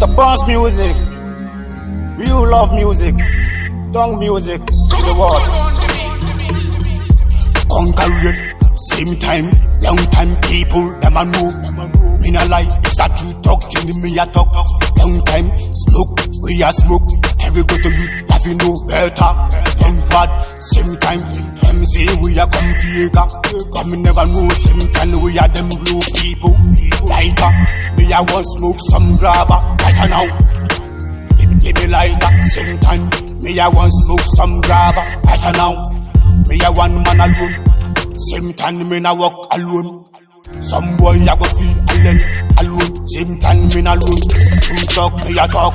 Mr.Pawnz music. Real love music. Tongue music to the world. Conquer same time, long time people, them a know. Me nah lie, it's a true talk, till me a talk. Long time, smoke, we a smoke. Every go to you, have you know better. Young bad, same time, them say we a come figure. But me never know, same time we a them blue people. Lighter, me a want smoke some grabber. Lighter now, give me lighter. Same time, me a want smoke some grabber. Lighter now, me a one man alone. Same time me na walk alone. Some boy a go feel alone. Same time me na alone. Some talk me a talk.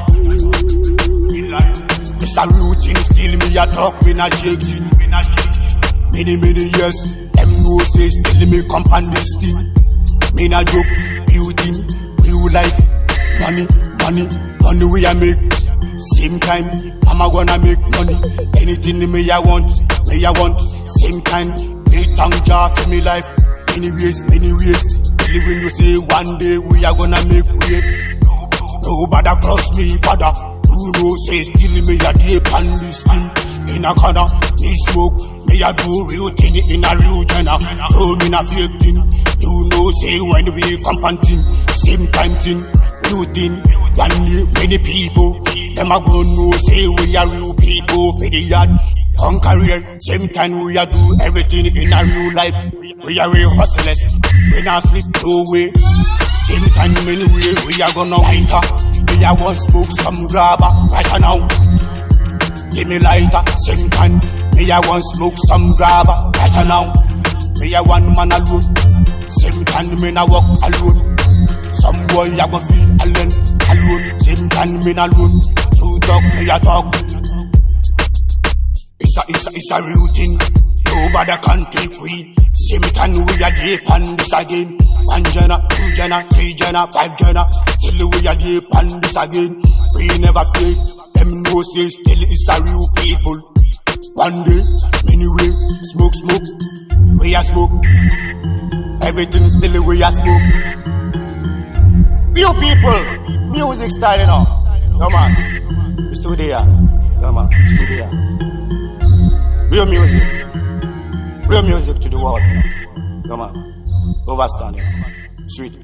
It's a routine still me a talk. Me na shaking. Many years them know say still me come on this thing. Me na joke. Building real life. Money we a make. Same time I'm a gonna make money. Anything me a want. Same time. Me thank Jah for me life. Many ways. Only when you say one day we are gonna make way. Nobody cross me, father. Who knows say still me a deep on this thing. In a corner, me smoke. Me a do real thing in a real genre. So me na fake thing. You know say when we come and thing. Same time thing, real thing. One day many people, them a go know say we are real people for the yard. On career, same time we a do everything in a real life. We are real hustlers, we not sleep no way. Same time anyway, we are gonna lighter. Me a want smoke some grabber right now. Give me lighter, same time. Me a want smoke some grabber right now. Me a one man alone. Same time me na walk alone. Some boy a go feel alone. Same time me na alone. True talk, me a talk. It's a real thing. Nobody can take we. Same time we are deep on this again. 1 genre, 2 genre, 3 genre, 5 genre. Still we are deep on this again. We never fake. Them know say still it's a real people. One day, many way, smoke. We are smoke. Everything still we are smoke. Real people. Music starting off. Come on. It's today. Come on. It's today. Real music to the world. Come on, overstanding, sweet.